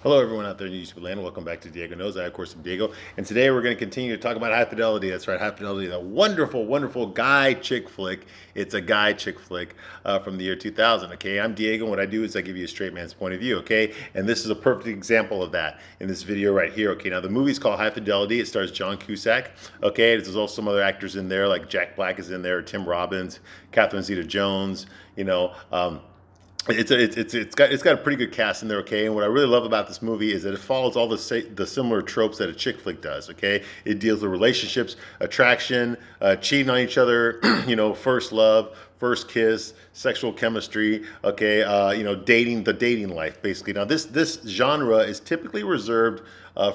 Hello, everyone out there in YouTube land. Welcome back to Diego Knows. I, of course, am Diego. And today we're going to continue to talk about High Fidelity. That's right, High Fidelity, the wonderful, wonderful guy chick flick. It's a guy chick flick from the year 2000. Okay, I'm Diego. And what I do is I give you a straight man's point of view. Okay, and this is a perfect example of that in this video right here. Okay, now the movie's called High Fidelity. It stars John Cusack. Okay, there's also some other actors in there, like Jack Black is in there, Tim Robbins, Catherine Zeta-Jones. You know. It's got a pretty good cast in there, okay. And what I really love about this movie is that it follows all the similar tropes that a chick flick does, okay. It deals with relationships, attraction, cheating on each other, first love, first kiss, sexual chemistry, okay. Dating life, basically. Now this genre is typically reserved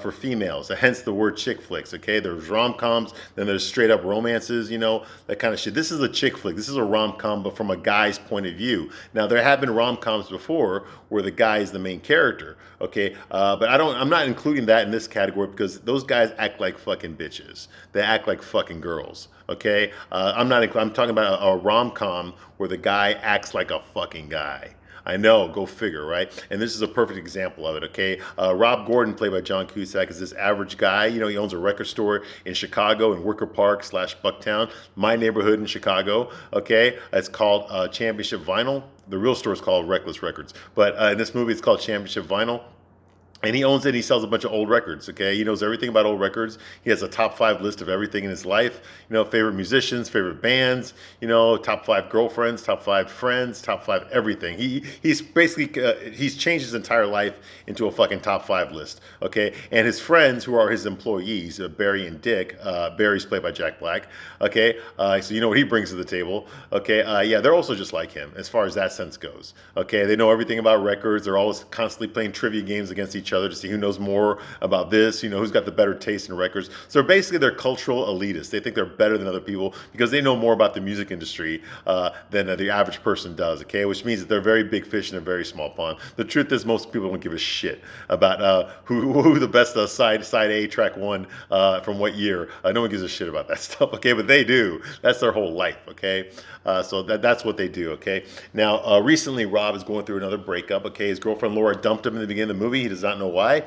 for females, hence the word chick flicks. Okay, there's rom-coms, then there's straight up romances, that kind of shit. This is a chick flick. This is a rom-com, but from a guy's point of view. Now there have been rom-coms before where the guy is the main character. Okay, but I'm not including that in this category because those guys act like fucking bitches. They act like fucking girls. Okay, I'm talking about a rom-com where the guy acts like a fucking guy. I know, go figure, right? And this is a perfect example of it, okay? Rob Gordon, played by John Cusack, is this average guy. He owns a record store in Chicago, in Wicker Park / Bucktown, my neighborhood in Chicago, okay? It's called Championship Vinyl. The real store is called Reckless Records. But in this movie, it's called Championship Vinyl. And he owns it. He sells a bunch of old records. Okay, he knows everything about old records. He has a top 5 list of everything in his life. Favorite musicians, favorite bands. Top 5 girlfriends, top 5 friends, top 5 everything. He's basically he's changed his entire life into a fucking top 5 list. Okay, and his friends who are his employees, Barry and Dick. Barry's played by Jack Black. Okay, so you know what he brings to the table. Okay, yeah, they're also just like him as far as that sense goes. Okay, they know everything about records. They're always constantly playing trivia games against each other to see who knows more about this, who's got the better taste in records. So basically they're cultural elitists. They think they're better than other people because they know more about the music industry than the average person does, okay? Which means that they're very big fish in a very small pond. The truth is most people don't give a shit about who the best side A track one from what year. No one gives a shit about that stuff, okay? But they do. That's their whole life, okay? So that's what they do, okay? Now, recently Rob is going through another breakup, okay? His girlfriend Laura dumped him in the beginning of the movie. He does not know why.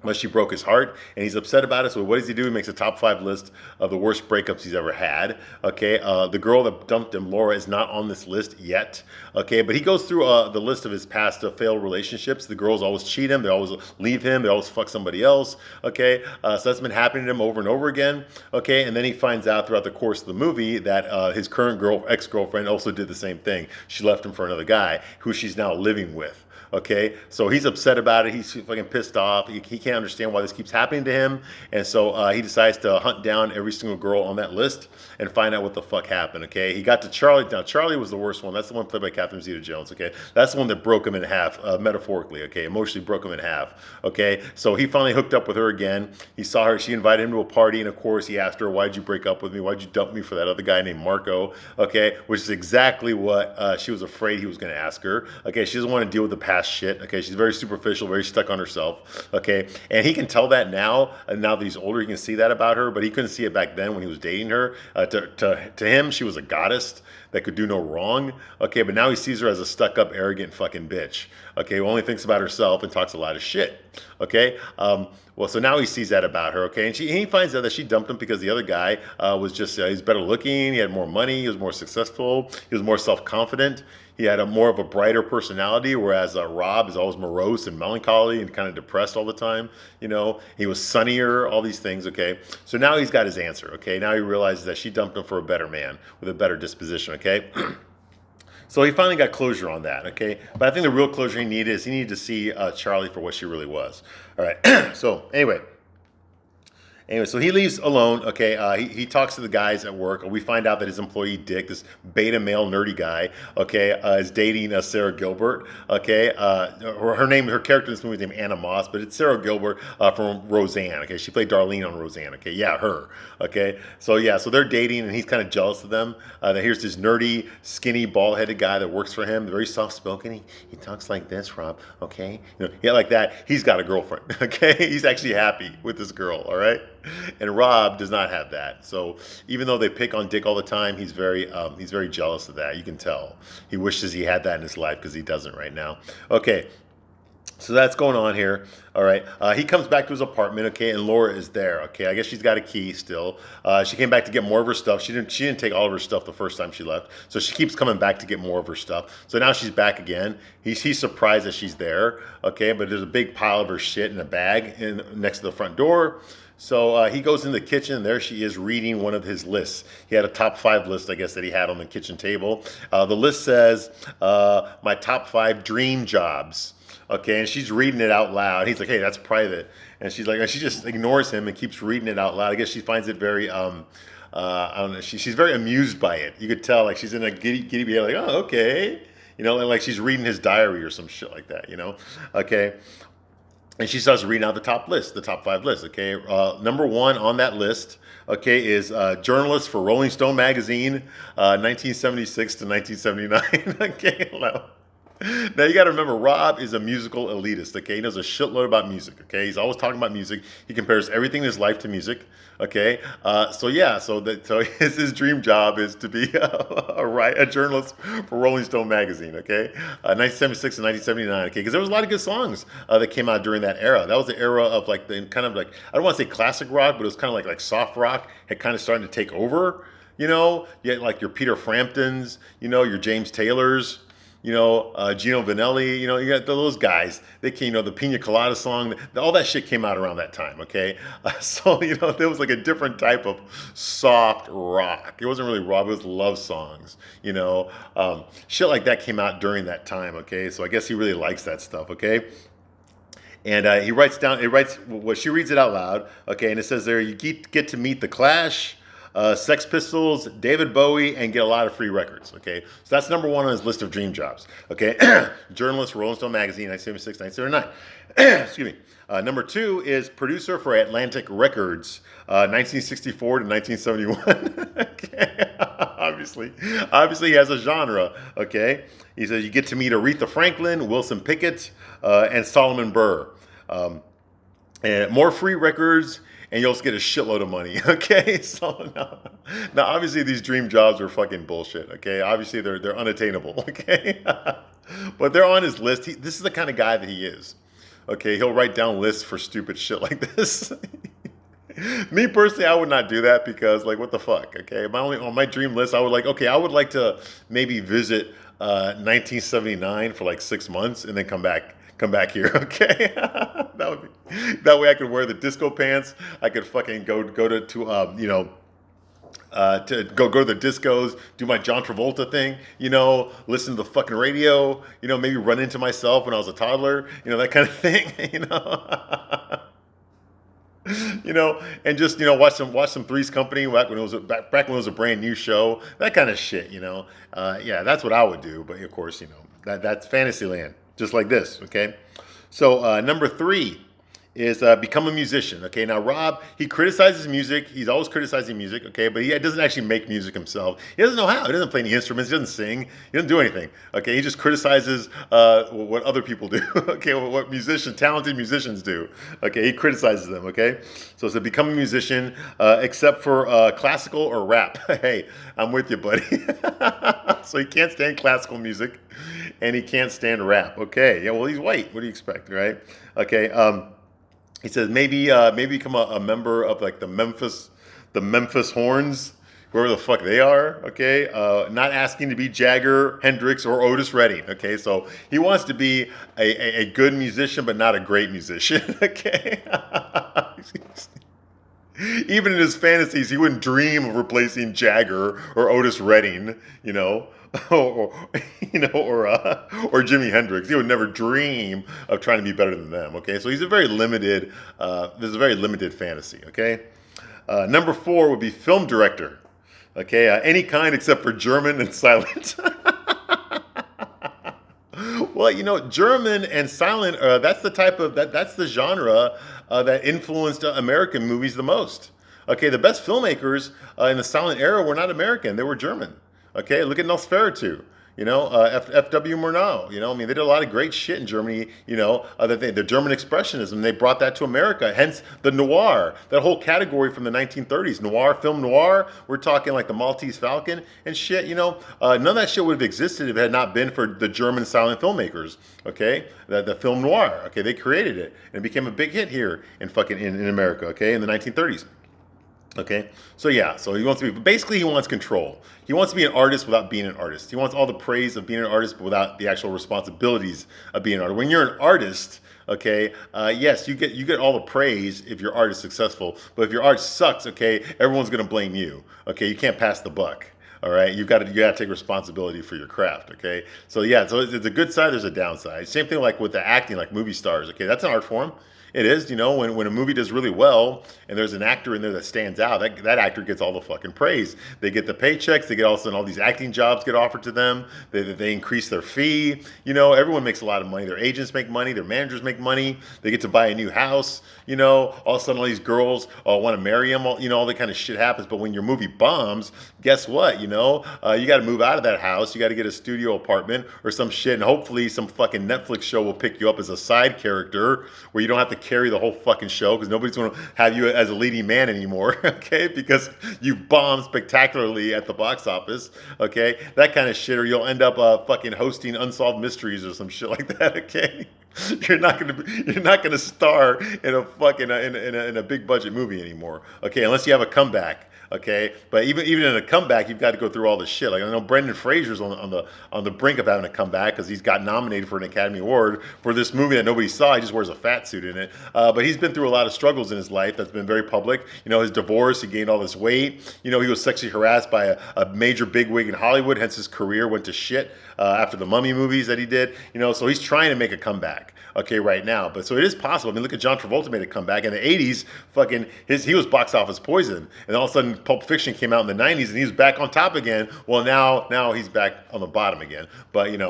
But she broke his heart, and he's upset about it. So what does he do? He makes a top 5 list of the worst breakups he's ever had. Okay, the girl that dumped him, Laura, is not on this list yet. Okay, but he goes through the list of his past failed relationships. The girls always cheat him. They always leave him. They always fuck somebody else. Okay, so that's been happening to him over and over again. Okay, and then he finds out throughout the course of the movie that his current ex-girlfriend also did the same thing. She left him for another guy who she's now living with. Okay, so he's upset about it. He's fucking pissed off. He can't understand why this keeps happening to him. And so he decides to hunt down every single girl on that list and find out what the fuck happened. Okay, he got to Charlie. Now, Charlie was the worst one. That's the one played by Catherine Zeta-Jones. Okay, that's the one that broke him in half, metaphorically. Okay, emotionally broke him in half. Okay, so he finally hooked up with her again. He saw her. She invited him to a party. And of course, he asked her, why'd you break up with me? Why'd you dump me for that other guy named Marco? Okay, which is exactly what she was afraid he was going to ask her. Okay, she doesn't want to deal with the past shit. Okay, she's very superficial, very stuck on herself. Okay, and he can tell that now. Now that he's older, he can see that about her, but he couldn't see it back then when he was dating her. To him, she was a goddess that could do no wrong. Okay, but now he sees her as a stuck-up, arrogant fucking bitch. Okay, who only thinks about herself and talks a lot of shit. Okay, well, so now he sees that about her. Okay, and he finds out that she dumped him because the other guy was just he's better looking, he had more money, he was more successful, he was more self-confident. He had more of a brighter personality, whereas Rob is always morose and melancholy and kind of depressed all the time. He was sunnier, all these things. Okay, so now he's got his answer. Okay, now he realizes that she dumped him for a better man with a better disposition. Okay. So he finally got closure on that, okay? But I think the real closure he needed to see Charlie for what she really was. All right, so anyway, so he leaves alone. Okay, he talks to the guys at work. We find out that his employee Dick, this beta male nerdy guy, okay, is dating Sarah Gilbert. Okay, her character in this movie is named Anna Moss, but it's Sarah Gilbert from Roseanne. Okay, she played Darlene on Roseanne. Okay, yeah, her. Okay, so they're dating, and he's kind of jealous of them. Here's this nerdy, skinny, bald-headed guy that works for him, very soft-spoken. He talks like this, Rob. Okay, yeah, like that. He's got a girlfriend. Okay, he's actually happy with this girl. All right. And Rob does not have that. So even though they pick on Dick all the time, he's very jealous of that. You can tell. He wishes he had that in his life because he doesn't right now. Okay. So that's going on here. All right. He comes back to his apartment. Okay, and Laura is there. Okay, I guess she's got a key still. She came back to get more of her stuff. She didn't take all of her stuff the first time she left, so she keeps coming back to get more of her stuff. So now she's back again. He's surprised that she's there. Okay, but there's a big pile of her shit in a bag next to the front door. So he goes in the kitchen, and there she is reading one of his lists. He had a top 5 list, I guess, that he had on the kitchen table. The list says, my top 5 dream jobs. Okay, and she's reading it out loud. He's like, "Hey, that's private," and she's like, she just ignores him and keeps reading it out loud. I guess she finds it very, I don't know, she's very amused by it. You could tell, like, she's in a giddy behavior, like, "Oh, okay," like she's reading his diary or some shit like that. Okay. And she starts reading out the top list, the top 5 list. Okay, number 1 on that list, okay, is journalist for Rolling Stone magazine, 1976 to 1979. Okay, now you got to remember, Rob is a musical elitist. Okay, he knows a shitload about music. Okay, he's always talking about music. He compares everything in his life to music. Okay, so his dream job is to be a journalist for Rolling Stone magazine. Okay, 1976 and 1979. Okay, because there was a lot of good songs that came out during that era. That was the era of like the kind of like, I don't want to say classic rock, but it was kind of like soft rock had kind of started to take over. You had like your Peter Framptons, your James Taylors. Gino Vanelli, you got those guys. They came, the Pina Colada song, all that shit came out around that time, okay? So there was like a different type of soft rock. It wasn't really rock, it was love songs, shit like that came out during that time, okay? So I guess he really likes that stuff, okay? And he writes, what she reads it out loud, okay? And it says there, you get to meet The Clash, Sex Pistols, David Bowie, and get a lot of free records. Okay, so that's number 1 on his list of dream jobs. Okay, journalist for Rolling Stone magazine, 1976, 1979. Excuse me. Number 2 is producer for Atlantic Records, 1964 to 1971. Okay, obviously he has a genre. Okay, he says you get to meet Aretha Franklin, Wilson Pickett, and Solomon Burr. And more free records, and you'll just get a shitload of money. Okay, so now obviously these dream jobs are fucking bullshit. Okay, obviously they're unattainable. Okay, but they're on his list. This is the kind of guy that he is. Okay, he'll write down lists for stupid shit like this. Me personally, I would not do that because, like, what the fuck? Okay, on my dream list, I would like to maybe visit 1979 for like 6 months and then come back here, okay? That way I could wear the disco pants. I could fucking go to go to the discos, do my John Travolta thing, listen to the fucking radio, maybe run into myself when I was a toddler, that kind of thing, and just watch some Three's Company back when it was a brand new show, that kind of shit, yeah, that's what I would do. But of course, that's Fantasyland. Just like this, okay? So number 3 is become a musician. Okay, now Rob, he criticizes music. He's always criticizing music, okay? But he doesn't actually make music himself. He doesn't know how. He doesn't play any instruments. He doesn't sing. He doesn't do anything, okay? He just criticizes what other people do, okay? What talented musicians do, okay? He criticizes them, okay? So it's to become a musician, except for classical or rap. Hey, I'm with you, buddy. So he can't stand classical music, and he can't stand rap. Okay, yeah, well, he's white. What do you expect, right? Okay, he says maybe become a member of like the Memphis Horns, whoever the fuck they are. Okay, not asking to be Jagger, Hendrix, or Otis Redding. Okay, so he wants to be a good musician, but not a great musician. Okay. Even in his fantasies, he wouldn't dream of replacing Jagger or Otis Redding, or Jimi Hendrix. He would never dream of trying to be better than them. Okay, so he's a very limited. There's a very limited fantasy. Okay, number 4 would be film director. Okay, any kind except for German and silent. Well, German and silent. That's the type of that's the genre that influenced American movies the most. Okay, the best filmmakers in the silent era were not American; they were German. Okay, look at Nosferatu. F.W. Murnau. I mean, they did a lot of great shit in Germany. The German Expressionism. They brought that to America. Hence the noir, that whole category from the 1930s, noir, film noir. We're talking like the Maltese Falcon and shit. None of that shit would have existed if it had not been for the German silent filmmakers. Okay, the film noir. Okay, they created it and it became a big hit here in America. Okay, in the 1930s. Okay, so yeah, so he wants control. He wants to be an artist without being an artist. He wants all the praise of being an artist, but without the actual responsibilities of being an artist. When you're an artist, okay, yes, you get all the praise if your art is successful, but if your art sucks, okay, everyone's gonna blame you. Okay, you can't pass the buck. All right, you got to take responsibility for your craft. Okay, so yeah, so it's a good side. There's a downside. Same thing like with the acting, like movie stars. Okay, that's an art form. It is, when a movie does really well and there's an actor in there that stands out, that actor gets all the fucking praise. They get the paychecks. They get all of a sudden all these acting jobs get offered to them. They increase their fee. Everyone makes a lot of money. Their agents make money. Their managers make money. They get to buy a new house. All of a sudden all these girls want to marry them. All that kind of shit happens. But when your movie bombs, guess what? You got to move out of that house. You got to get a studio apartment or some shit, and hopefully some fucking Netflix show will pick you up as a side character where you don't have to carry the whole fucking show because nobody's going to have you as a leading man anymore, okay? Because you bombed spectacularly at the box office, okay? That kind of shit, or you'll end up fucking hosting Unsolved Mysteries or some shit like that, okay? You're not gonna star in a fucking in a big budget movie anymore, okay? Unless you have a comeback. Okay, but even in a comeback, you've got to go through all this shit. Like I know Brendan Fraser's on the brink of having a comeback because he's got nominated for an Academy Award for this movie that nobody saw. He just wears a fat suit in it. But he's been through a lot of struggles in his life that's been very public. His divorce, he gained all this weight. He was sexually harassed by a major bigwig in Hollywood. Hence his career went to shit after the Mummy movies that he did. So he's trying to make a comeback. Okay, right now, but so it is possible. I mean, look at John Travolta made a comeback in the '80s. He was box office poison, and all of a sudden Pulp Fiction came out in the '90s, and he was back on top again. Well, now he's back on the bottom again. But and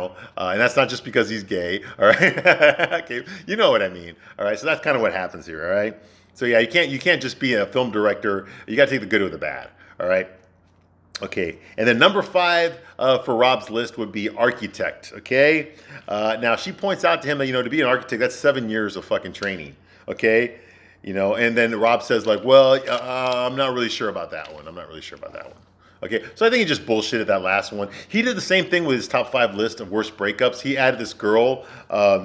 that's not just because he's gay. All right, okay, you know what I mean. All right, so that's kind of what happens here. All right, so yeah, you can't just be a film director. You got to take the good with the bad. All right. Okay, and then number 5 for Rob's list would be architect. Okay, now she points out to him that to be an architect, that's 7 years of fucking training. Okay, and then Rob says like, well, I'm not really sure about that one. Okay, so I think he just bullshitted that last one. He did the same thing with his top 5 list of worst breakups. He added this girl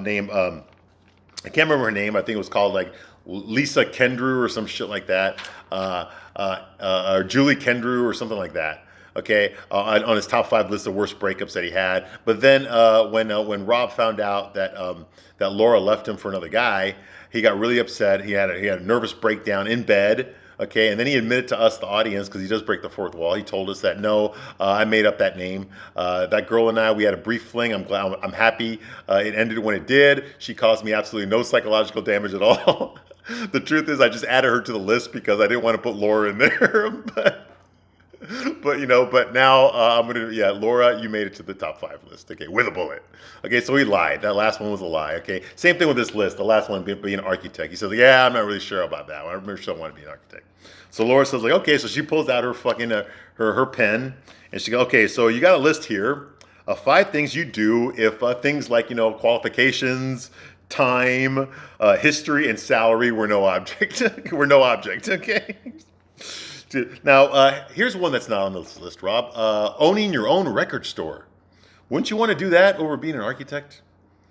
named I can't remember her name. I think it was called like Lisa Kendrew or some shit like that, or Julie Kendrew or something like that. Okay, on his top 5 list of worst breakups that he had. But then when Rob found out that Laura left him for another guy, he got really upset. He had a nervous breakdown in bed. Okay, and then he admitted to us, the audience, because he does break the fourth wall. He told us that no, I made up that name. That girl and I, we had a brief fling. I'm happy it ended when it did. She caused me absolutely no psychological damage at all. The truth is, I just added her to the list because I didn't want to put Laura in there. But now I'm gonna, Laura, you made it to the top 5 list. Okay, with a bullet. Okay, so he lied. That last one was a lie. Okay, same thing with this list. The last one being an architect. He says, yeah, I'm not really sure about that one. I'm not sure I want to be an architect. So Laura says like, okay, so she pulls out her fucking her pen and she goes, okay, so you got a list here of 5 things you do if things like qualifications, time, history, and salary were no object. Okay. Now, here's one that's not on this list, Rob. Owning your own record store. Wouldn't you want to do that over being an architect?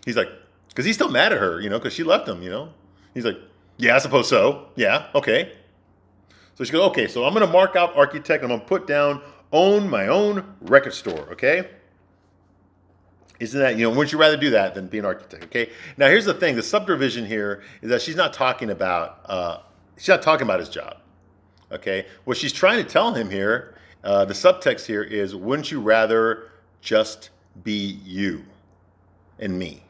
He's like, because he's still mad at her, because she left him, He's like, yeah, I suppose so. Yeah, okay. So she goes, okay, so I'm going to mark out architect. I'm going to put down own my own record store, okay? Isn't that, wouldn't you rather do that than be an architect, okay? Now, here's the thing. The subdivision here is that she's not talking about his job. Okay, what she's trying to tell him here, the subtext here is, wouldn't you rather just be you and me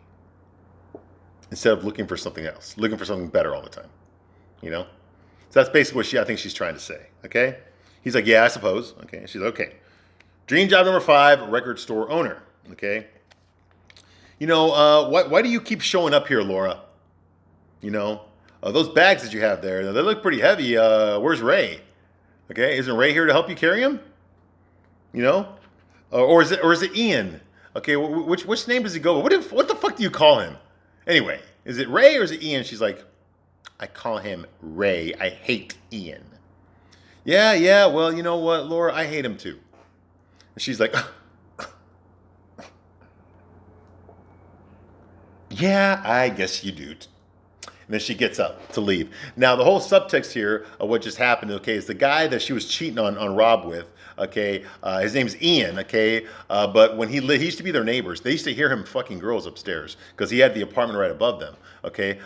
instead of looking for something else, looking for something better all the time, So that's basically what I think she's trying to say, okay? He's like, yeah, I suppose. Okay, she's like, okay. Dream job number 5, record store owner, okay? Why do you keep showing up here, Laura? Those bags that you have there, they look pretty heavy. Where's Ray? Okay, isn't Ray here to help you carry them? Or is it Ian? Okay, which name does he go by? What the fuck do you call him? Anyway, is it Ray or is it Ian? She's like, I call him Ray. I hate Ian. Yeah, yeah. Well, you know what, Laura? I hate him too. And she's like, yeah, I guess you do. And then she gets up to leave. Now, the whole subtext here of what just happened, okay, is the guy that she was cheating on Rob with, okay, his name's Ian, okay, but when he used to be their neighbors. They used to hear him fucking girls upstairs because he had the apartment right above them, okay.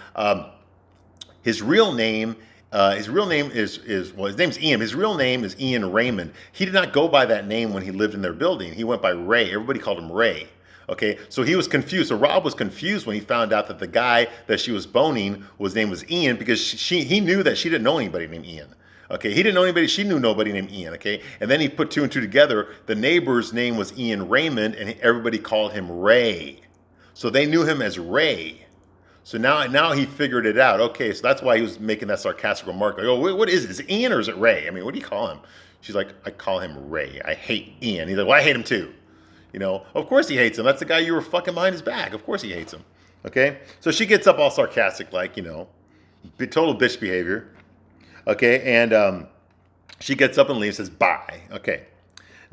His real name his name's Ian. His real name is Ian Raymond. He did not go by that name when he lived in their building. He went by Ray. Everybody called him Ray. Okay, so he was confused. So Rob was confused when he found out that the guy that she was boning his name was Ian because he knew that she didn't know anybody named Ian. Okay, he didn't know anybody. She knew nobody named Ian. Okay, and then he put two and two together. The neighbor's name was Ian Raymond, and everybody called him Ray. So they knew him as Ray. So now he figured it out. Okay, so that's why he was making that sarcastic remark. Like, oh, what is it? Is it Ian or is it Ray? I mean, what do you call him? She's like, I call him Ray. I hate Ian. He's like, well, I hate him too. You know, of course he hates him. That's the guy you were fucking behind his back. Of course he hates him. Okay? So she gets up all sarcastic, like, you know, total bitch behavior. Okay? And she gets up and leaves, says bye. Okay.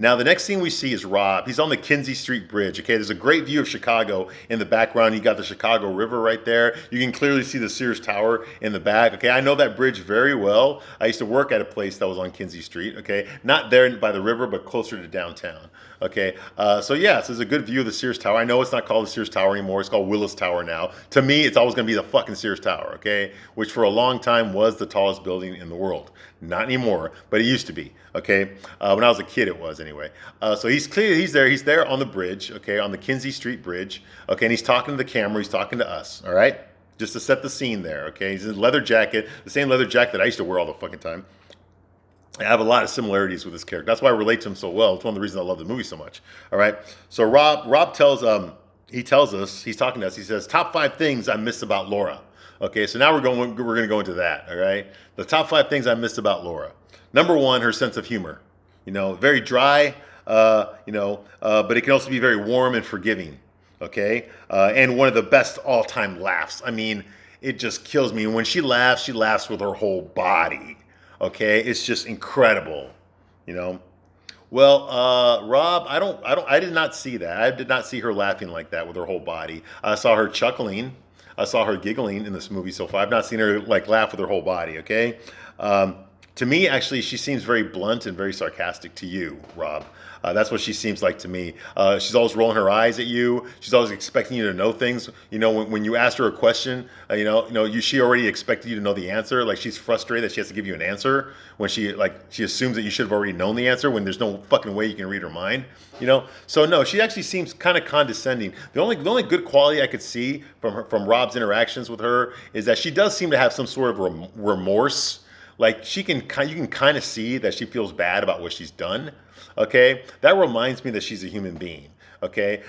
Now, the next scene we see is Rob. He's on the Kinsey Street Bridge. Okay, there's a great view of Chicago in the background. You got the Chicago River right there. You can clearly see the Sears Tower in the back. Okay, I know that bridge very well. I used to work at a place that was on Kinsey Street. Okay, not there by the river, but closer to downtown. Okay, so yeah, so there's a good view of the Sears Tower. I know it's not called the Sears Tower anymore. It's called Willis Tower now. To me, it's always going to be the fucking Sears Tower. Okay, which for a long time was the tallest building in the world. Not anymore, but it used to be. Okay, when I was a kid, it was anyway. So he's there on the bridge. Okay, on the Kinsey Street Bridge. Okay, and he's talking to the camera. He's talking to us. All right, just to set the scene there. Okay, he's in a leather jacket, the same leather jacket that I used to wear all the fucking time. I have a lot of similarities with this character. That's why I relate to him so well. It's one of the reasons I love the movie so much. All right. So Rob tells us, he's talking to us. He says, top 5 things I miss about Laura. Okay. So now we're going to go into that. All right. The top 5 things I miss about Laura. Number 1, her sense of humor. You know, very dry. But it can also be very warm and forgiving. Okay. And one of the best all-time laughs. I mean, it just kills me. When she laughs with her whole body. Okay, it's just incredible, you know. Well, Rob, I did not see that. I did not see her laughing like that with her whole body. I saw her chuckling. I saw her giggling in this movie so far. I've not seen her like laugh with her whole body. Okay. To me, actually, she seems very blunt and very sarcastic to you, Rob. That's what she seems like to me. She's always rolling her eyes at you. She's always expecting you to know things. You know, when you asked her a question, she already expected you to know the answer. Like she's frustrated that she has to give you an answer when she assumes that you should have already known the answer when there's no fucking way you can read her mind. You know, so no, she actually seems kind of condescending. The only good quality I could see from Rob's interactions with her is that she does seem to have some sort of remorse. Like you can kind of see that she feels bad about what she's done. Okay, that reminds me that she's a human being. Okay,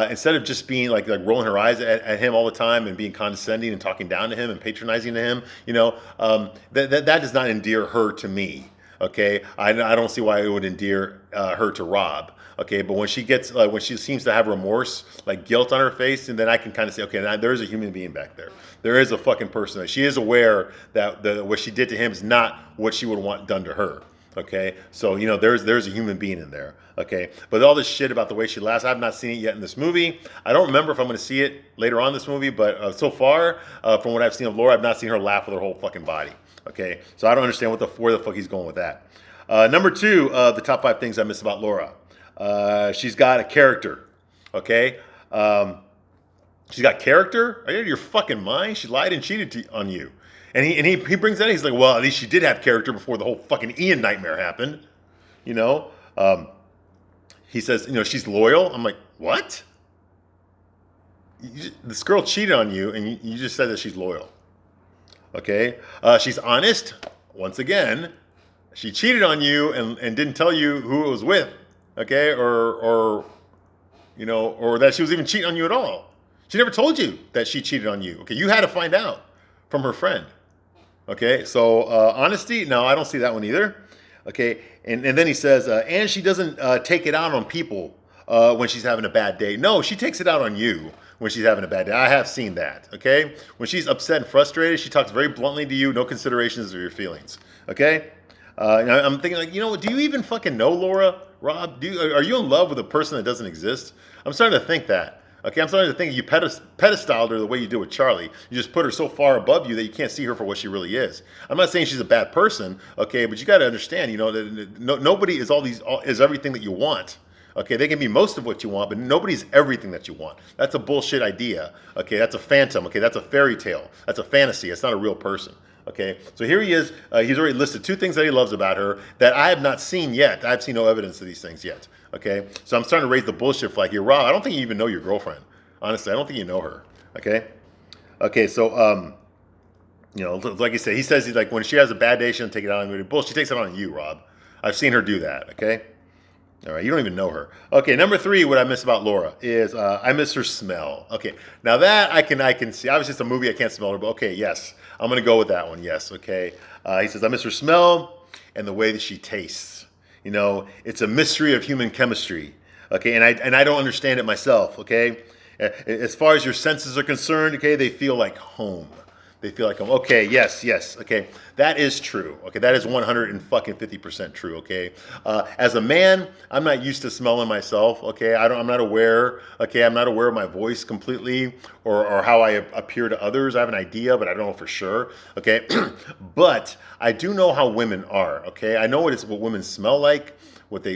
instead of just being like rolling her eyes at him all the time and being condescending and talking down to him and patronizing to him, that does not endear her to me. Okay, I don't see why it would endear her to Rob. Okay, but when she seems to have remorse, like guilt on her face, and then I can kind of say, okay, now there is a human being back there. There is a fucking person. That she is aware that what she did to him is not what she would want done to her. Okay, so there's a human being in there. Okay, but all this shit about the way she laughs, I've not seen it yet in this movie. I don't remember if I'm going to see it later on in this movie, but so far, from what I've seen of Laura, I've not seen her laugh with her whole fucking body. Okay, so I don't understand where the fuck he's going with that. Number 2, the top 5 things I miss about Laura. She's got a character. Okay, she's got character. Are you out of your fucking mind? She lied and cheated on you. And he brings that in. He's like, well, at least she did have character before the whole fucking Ian nightmare happened. You know? He says, she's loyal. I'm like, what? This girl cheated on you, and you just said that she's loyal. Okay? She's honest. Once again, she cheated on you and didn't tell you who it was with. Okay? Or that she was even cheating on you at all. She never told you that she cheated on you. Okay? You had to find out from her friend. Okay, so honesty, no, I don't see that one either. Okay, and then he says, and she doesn't take it out on people when she's having a bad day. No, she takes it out on you when she's having a bad day. I have seen that, okay? When she's upset and frustrated, she talks very bluntly to you, no considerations of your feelings, okay? I'm thinking like, do you even fucking know Laura? Rob, are you in love with a person that doesn't exist? I'm starting to think that. Okay, I'm starting to think you pedestaled her the way you do with Charlie. You just put her so far above you that you can't see her for what she really is. I'm not saying she's a bad person, okay, but you got to understand, that nobody is everything that you want. Okay, they can be most of what you want, but nobody's everything that you want. That's a bullshit idea. Okay, that's a phantom. Okay, that's a fairy tale. That's a fantasy. It's not a real person. Okay, so here he is. He's already listed 2 things that he loves about her that I have not seen yet. I've seen no evidence of these things yet. Okay, so I'm starting to raise the bullshit flag here. Rob, I don't think you even know your girlfriend. Honestly, I don't think you know her. Okay, so like I said, he says he's like when she has a bad day, she doesn't take it out on you. Bullshit, she takes it on you, Rob. I've seen her do that. Okay. All right, you don't even know her. Okay, number 3, what I miss about Laura is I miss her smell. Okay, now that I can see. Obviously, it's a movie, I can't smell her, but okay, yes, I'm gonna go with that one. Yes, okay. He says I miss her smell and the way that she tastes. It's a mystery of human chemistry. Okay, and I don't understand it myself. Okay, as far as your senses are concerned, okay, they feel like home. They feel like home. Okay, yes, okay, that is true. Okay, that is 150% true. Okay, as a man, I'm not used to smelling myself. Okay, I'm not aware. Okay, I'm not aware of my voice completely or how I appear to others. I have an idea, but I don't know for sure. Okay, but I do know how women are. Okay, I know what women smell like, what they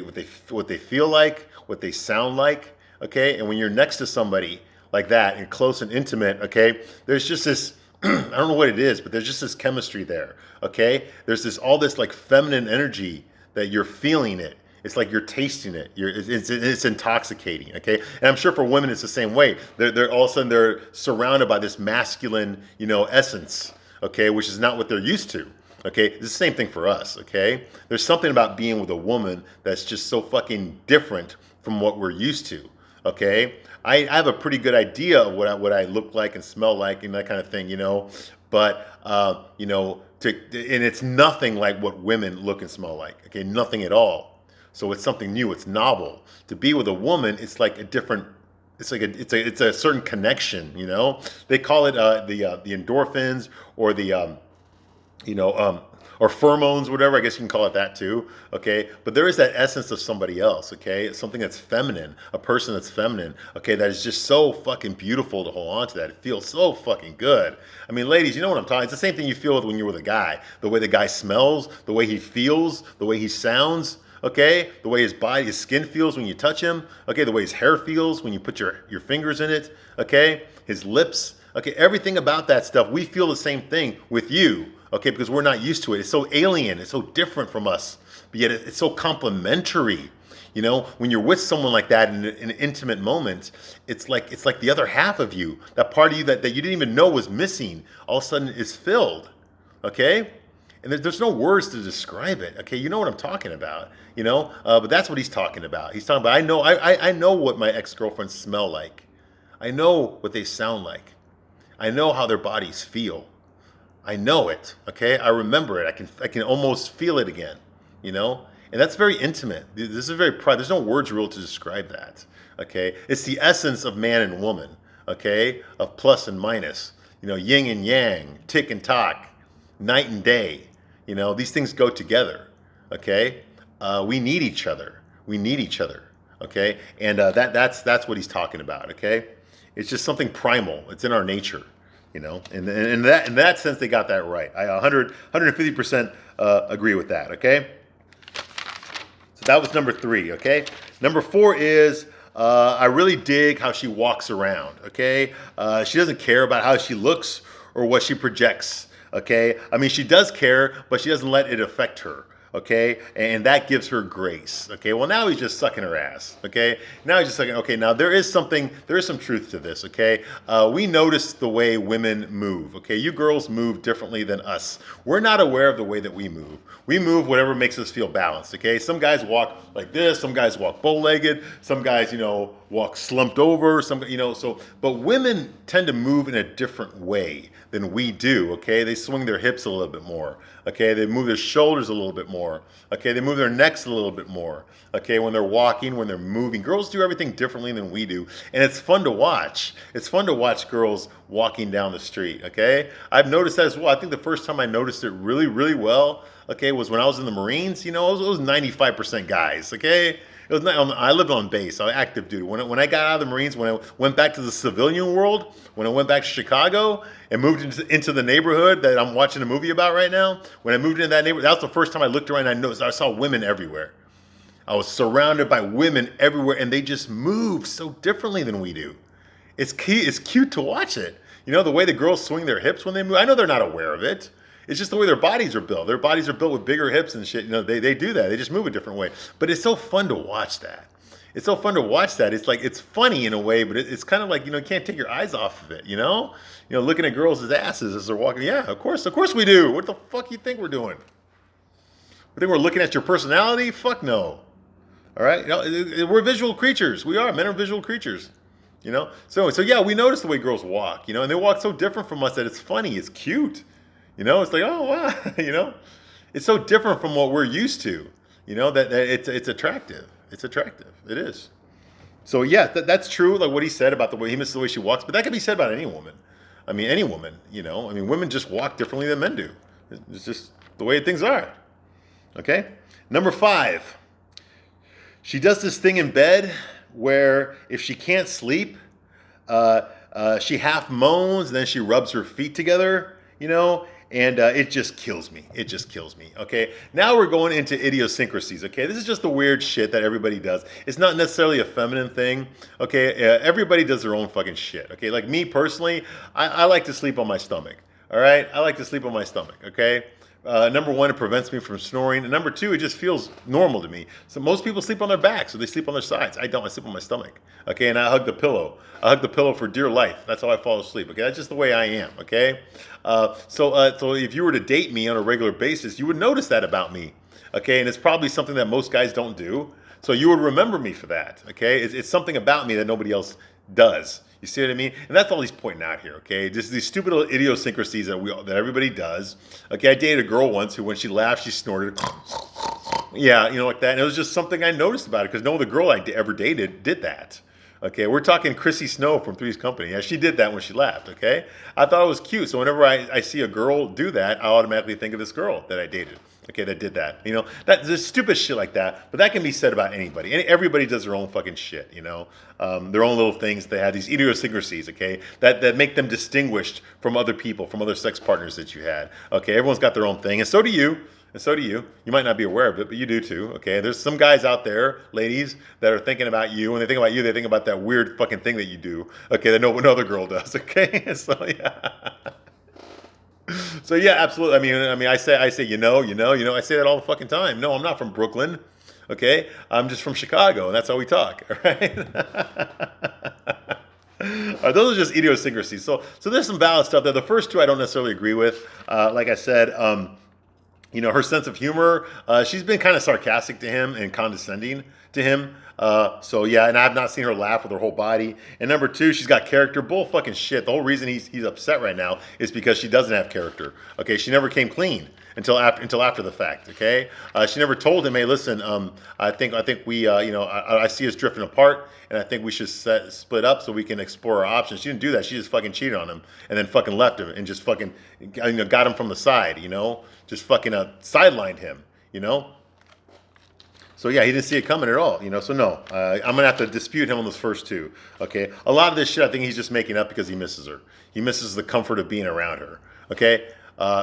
feel like, what they sound like. Okay, and when you're next to somebody like that and close and intimate, okay, there's just this. I don't know what it is, but there's just this chemistry there. Okay, there's all this like feminine energy that you're feeling it. It's like you're tasting it. It's intoxicating. Okay, and I'm sure for women it's the same way. They're all of a sudden they're surrounded by this masculine, essence. Okay, which is not what they're used to. Okay, it's the same thing for us. Okay, there's something about being with a woman that's just so fucking different from what we're used to. Okay, I have a pretty good idea of what I look like and smell like and that kind of thing, but and it's nothing like what women look and smell like. Okay, nothing at all. So it's something new. It's novel. To be with a woman, it's like a different. It's like it's a certain connection. They call it the endorphins or the or pheromones, whatever. I guess you can call it that too. Okay, but there is that essence of somebody else. Okay, it's something that's feminine, a person that's feminine. Okay, that is just so fucking beautiful to hold on to. That it feels so fucking good. I mean, ladies, you know what I'm talking. It's the same thing you feel when you're with a guy. The way the guy smells, the way he feels, the way he sounds. Okay, the way his skin feels when you touch him. Okay, the way his hair feels when you put your fingers in it. Okay, his lips. Okay, everything about that stuff, we feel the same thing with you. Okay, because we're not used to it. It's so alien. It's so different from us. But yet it's so complementary. When you're with someone like that in an intimate moment, it's like the other half of you, that part of you that you didn't even know was missing, all of a sudden is filled. Okay, and there's no words to describe it. Okay, you know what I'm talking about. But that's what he's talking about. He's talking about. I know what my ex-girlfriends smell like. I know what they sound like. I know how their bodies feel. I know it, okay? I remember it. I can almost feel it again, And that's very intimate. This is very private. There's no words real to describe that, okay? It's the essence of man and woman, okay? Of plus and minus, yin and yang, tick and tock, night and day. These things go together, okay? We need each other. We need each other, okay? And that's what he's talking about, okay? It's just something primal. It's in our nature. In that sense, they got that right. I 150% agree with that, okay? So that was number 3, okay? Number 4 is I really dig how she walks around, okay? She doesn't care about how she looks or what she projects, okay? I mean, she does care, but she doesn't let it affect her. Okay, and that gives her grace. Okay, well now he's just sucking her ass. Okay, now he's just sucking. Okay, now there is some truth to this. Okay, we notice the way women move. Okay, you girls move differently than us. We're not aware of the way that we move. We move whatever makes us feel balanced. Okay, some guys walk like this. Some guys walk bow-legged. Some guys, walk slumped over, some, so, but women tend to move in a different way than we do, okay? They swing their hips a little bit more, okay? They move their shoulders a little bit more, okay? They move their necks a little bit more, okay? When they're walking, when they're moving. Girls do everything differently than we do, and it's fun to watch. It's fun to watch girls walking down the street, okay? I've noticed that as well. I think the first time I noticed it really, really well, okay, was when I was in the Marines. It was 95% guys, okay? It was not, I lived on base, I was active duty. When I got out of the Marines, when I went back to the civilian world, when I went back to Chicago and moved into the neighborhood that I'm watching a movie about right now, when I moved into that neighborhood, that was the first time I looked around and I saw women everywhere. I was surrounded by women everywhere, and they just move so differently than we do. It's cute to watch it. The way the girls swing their hips when they move. I know they're not aware of it. It's just the way their bodies are built. Their bodies are built with bigger hips and shit. They do that. They just move a different way. But it's so fun to watch that. It's so fun to watch that. It's like, it's funny in a way, but it's kind of like, you can't take your eyes off of it, looking at girls' asses as they're walking. Yeah, of course we do. What the fuck you think we're doing? We think we're looking at your personality? Fuck no. All right? We're visual creatures. We are. Men are visual creatures. So yeah, we notice the way girls walk, and they walk so different from us that it's funny. It's cute. It's like, oh, wow, it's so different from what we're used to, that it's attractive. It's attractive. It is. So yeah, that's true. Like what he said about he misses the way she walks, but that can be said about any woman. I mean, any woman, women just walk differently than men do. It's just the way things are. Okay. Number 5, she does this thing in bed where if she can't sleep, she half moans, and then she rubs her feet together, and it just kills me. It just kills me, okay? Now we're going into idiosyncrasies, okay? This is just the weird shit that everybody does. It's not necessarily a feminine thing, okay? Everybody does their own fucking shit, okay? Like me personally, I like to sleep on my stomach, all right? I like to sleep on my stomach, okay? Number 1, it prevents me from snoring. And number 2, it just feels normal to me. So most people sleep on their backs, so they sleep on their sides. I don't. I sleep on my stomach. Okay, and I hug the pillow. I hug the pillow for dear life. That's how I fall asleep. Okay, that's just the way I am. Okay, so if you were to date me on a regular basis, you would notice that about me. Okay, and it's probably something that most guys don't do. So you would remember me for that. Okay, it's something about me that nobody else does. You see what I mean? And that's all he's pointing out here, okay? Just these stupid little idiosyncrasies that everybody does. Okay, I dated a girl once who, when she laughed, she snorted. Yeah, like that. And it was just something I noticed about it because no other girl I ever dated did that. Okay, we're talking Chrissy Snow from Three's Company. Yeah, she did that when she laughed, okay? I thought it was cute. So whenever I see a girl do that, I automatically think of this girl that I dated. Okay, that did that. There's stupid shit like that, but that can be said about anybody. Everybody does their own fucking shit, their own little things. They have these idiosyncrasies, okay, that make them distinguished from other people, from other sex partners that you had. Okay, everyone's got their own thing, and so do you. And so do you. You might not be aware of it, but you do too. Okay, there's some guys out there, ladies, that are thinking about you. When they think about you, they think about that weird fucking thing that you do. Okay, that no other girl does. Okay, so yeah. So yeah, absolutely. I mean, I say, I say that all the fucking time. No, I'm not from Brooklyn. Okay, I'm just from Chicago, and that's how we talk. All right. Those are just idiosyncrasies. So there's some valid stuff there. The first 2 I don't necessarily agree with. Like I said, her sense of humor. She's been kind of sarcastic to him and condescending to him. So yeah, and I've not seen her laugh with her whole body. And number 2, she's got character. Bull fucking shit. The whole reason he's upset right now is because she doesn't have character. Okay, she never came clean until after the fact. Okay, she never told him, hey, listen, I think we, I see us drifting apart, and I think we should split up so we can explore our options. She didn't do that. She just fucking cheated on him and then fucking left him and just fucking got him from the side. Just fucking sidelined him. So yeah, he didn't see it coming at all, So no, I'm gonna have to dispute him on those first 2. Okay, a lot of this shit I think he's just making up because he misses her. He misses the comfort of being around her. Okay,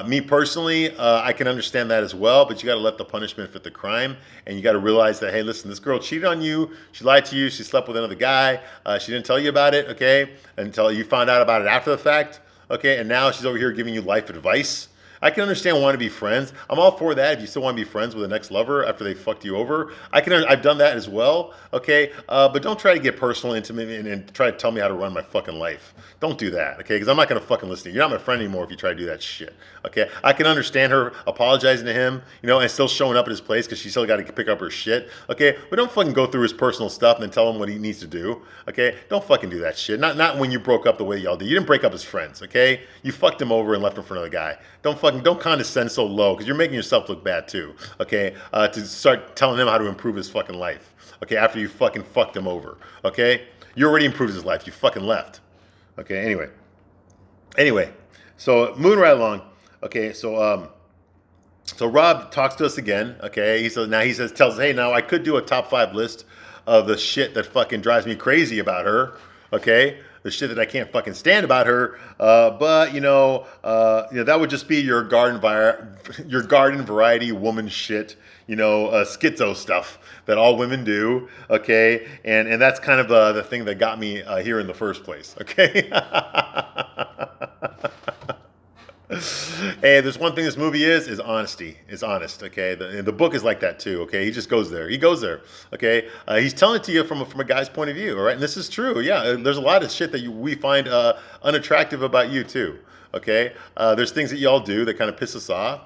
me personally, I can understand that as well, but you got to let the punishment fit the crime, and you got to realize that, hey, listen, this girl cheated on you. She lied to you. She slept with another guy. She didn't tell you about it. Okay, until you found out about it after the fact. Okay, and now she's over here giving you life advice. I can understand wanting to be friends. I'm all for that. If you still want to be friends with an ex-lover after they fucked you over, I've done that as well. Okay, but don't try to get personal, intimate, and try to tell me how to run my fucking life. Don't do that, okay? Because I'm not gonna fucking listen to you. You're not my friend anymore if you try to do that shit. Okay, I can understand her apologizing to him, and still showing up at his place because she still got to pick up her shit. Okay, but don't fucking go through his personal stuff and then tell him what he needs to do. Okay, don't fucking do that shit. Not when you broke up the way y'all did. You didn't break up as friends. Okay, you fucked him over and left him for another guy. Don't condescend so low because you're making yourself look bad too. Okay, to start telling him how to improve his fucking life. Okay, after you fucking fucked him over. Okay, you already improved his life. You fucking left. Okay, anyway, so moving right along. Okay, so Rob talks to us again. Okay, tells us, hey, now I could do a top 5 list of the shit that fucking drives me crazy about her. Okay, the shit that I can't fucking stand about her. But that would just be your garden variety woman shit. Schizo stuff that all women do. Okay, and that's kind of the thing that got me here in the first place. Okay. Hey, there's one thing this movie is honesty. It's honest, okay? The book is like that too, okay? He just goes there. He goes there, okay? He's telling it to you from a guy's point of view, all right? And this is true, yeah. There's a lot of shit that we find unattractive about you too, okay? There's things that y'all do that kind of piss us off,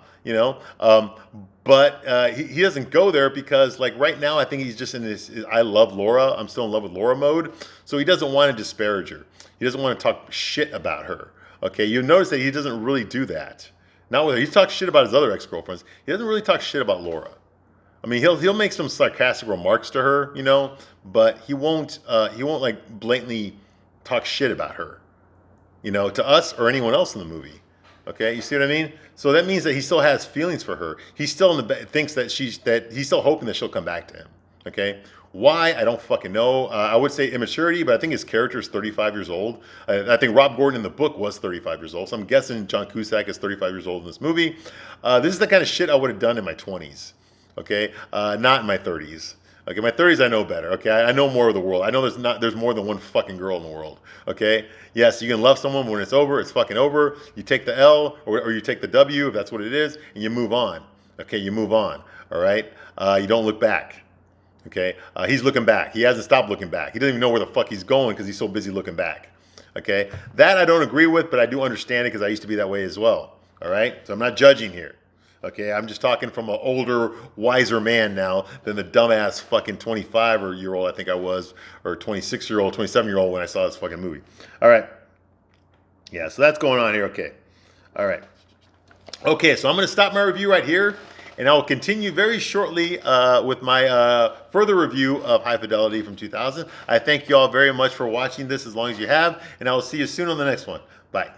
but he doesn't go there because, like, right now, I think he's just in this I love Laura, I'm still in love with Laura mode. So he doesn't want to disparage her. He doesn't want to talk shit about her. Okay, you notice that he doesn't really do that. Not with her. He talks shit about his other ex-girlfriends. He doesn't really talk shit about Laura. I mean, he'll make some sarcastic remarks to her, but he won't like blatantly talk shit about her, to us or anyone else in the movie. Okay, you see what I mean? So that means that he still has feelings for her. He's still thinks that he's still hoping that she'll come back to him. Okay. Why? I don't fucking know. I would say immaturity, but I think his character is 35 years old. I think Rob Gordon in the book was 35 years old. So I'm guessing John Cusack is 35 years old in this movie. This is the kind of shit I would have done in my 20s. Okay? Not in my 30s. Okay, my 30s I know better. Okay, I know more of the world. I know there's more than one fucking girl in the world. Okay, yes, you can love someone when it's over. It's fucking over. You take the L or you take the W if that's what it is, and you move on. Okay, you move on. All right, you don't look back. Okay, he's looking back. He hasn't stopped looking back. He doesn't even know where the fuck he's going because he's so busy looking back. Okay, that I don't agree with, but I do understand it because I used to be that way as well. All right, so I'm not judging here. Okay, I'm just talking from an older, wiser man now than the dumbass fucking 25-year-old I think I was, or 26-year-old, 27-year-old when I saw this fucking movie. All right, yeah, so that's going on here. Okay, all right. Okay, so I'm going to stop my review right here. And I will continue very shortly with my further review of High Fidelity from 2000. I thank you all very much for watching this as long as you have. And I will see you soon on the next one. Bye.